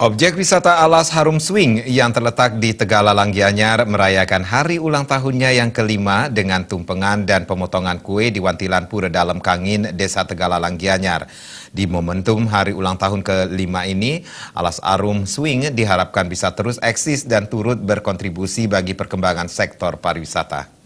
Objek wisata Alas Harum Swing yang terletak di Tegalalang Gianyar merayakan hari ulang tahunnya yang kelima dengan tumpengan dan pemotongan kue di Wantilan Pura Dalem Kangin, Desa Tegalalang Gianyar. Di momentum hari ulang tahun kelima ini, Alas Harum Swing diharapkan bisa terus eksis dan turut berkontribusi bagi perkembangan sektor pariwisata.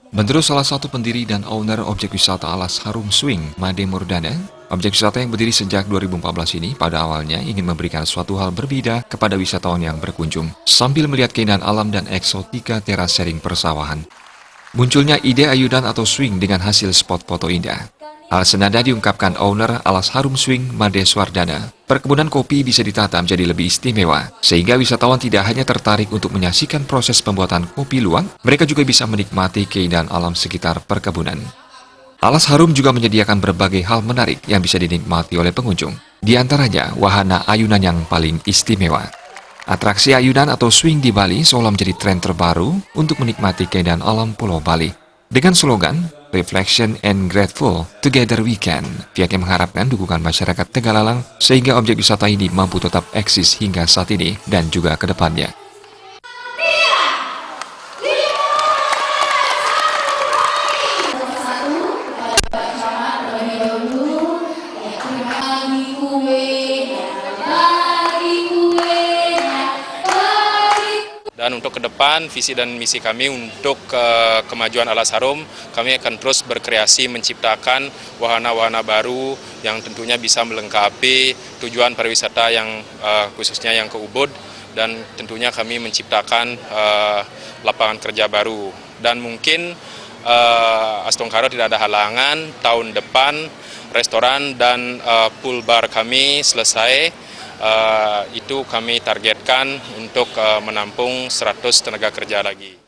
Menurut salah satu pendiri dan owner objek wisata Alas Harum Swing, Made Murdana, objek wisata yang berdiri sejak 2014 ini pada awalnya ingin memberikan suatu hal berbeda kepada wisatawan yang berkunjung, sambil melihat keindahan alam dan eksotika teras sharing persawahan. Munculnya ide ayudan atau swing dengan hasil spot foto indah. Hal senada diungkapkan owner Alas Harum Swing, Made Swardana. Perkebunan kopi bisa ditata menjadi lebih istimewa, sehingga wisatawan tidak hanya tertarik untuk menyaksikan proses pembuatan kopi luwak, mereka juga bisa menikmati keindahan alam sekitar perkebunan. Alas Harum juga menyediakan berbagai hal menarik yang bisa dinikmati oleh pengunjung. Di antaranya, wahana ayunan yang paling istimewa. Atraksi ayunan atau swing di Bali seolah menjadi tren terbaru untuk menikmati keindahan alam Pulau Bali. Dengan slogan, Reflection and Grateful, Together We Can, pihaknya mengharapkan dukungan masyarakat Tegalalang sehingga objek wisata ini mampu tetap eksis hingga saat ini dan juga ke depannya. Dan untuk ke depan, visi dan misi kami untuk kemajuan Alas Harum, kami akan terus berkreasi menciptakan wahana-wahana baru yang tentunya bisa melengkapi tujuan pariwisata yang khususnya yang ke Ubud, dan tentunya kami menciptakan lapangan kerja baru. Dan mungkin Astongkaro tidak ada halangan, tahun depan restoran dan pool bar kami selesai. Itu kami targetkan untuk menampung 100 tenaga kerja lagi.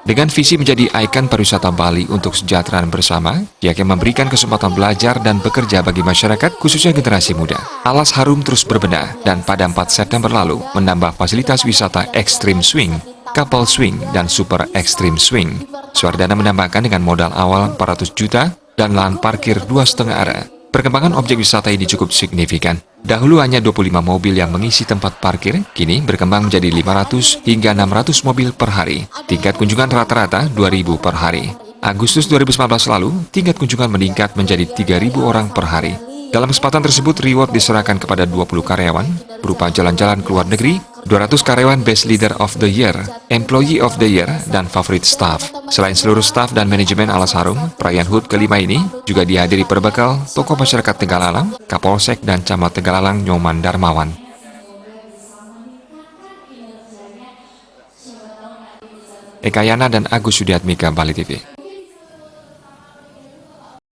Dengan visi menjadi ikon pariwisata Bali untuk kesejahteraan bersama, pihaknya memberikan kesempatan belajar dan bekerja bagi masyarakat, khususnya generasi muda. Alas Harum terus berbenah dan pada 4 September lalu menambah fasilitas wisata Extreme Swing, Couple Swing, dan Super Extreme Swing. Swardana menambahkan dengan modal awal 400 juta dan lahan parkir 2,5 arah. Perkembangan objek wisata ini cukup signifikan. Dahulu hanya 25 mobil yang mengisi tempat parkir, kini berkembang menjadi 500 hingga 600 mobil per hari. Tingkat kunjungan rata-rata 2.000 per hari. Agustus 2019 lalu, tingkat kunjungan meningkat menjadi 3.000 orang per hari. Dalam kesempatan tersebut, reward diserahkan kepada 20 karyawan, berupa jalan-jalan ke luar negeri, 200 karyawan Best Leader of the Year, Employee of the Year, dan Favorit Staff. Selain seluruh staf dan manajemen Alas Harum, perayaan HUT kelima ini juga dihadiri perbekal tokoh masyarakat Tegalalang, Kapolsek dan Camat Tegalalang Nyoman Darmawan. Eka Yana dan Agus Sudiatmika, Bali TV.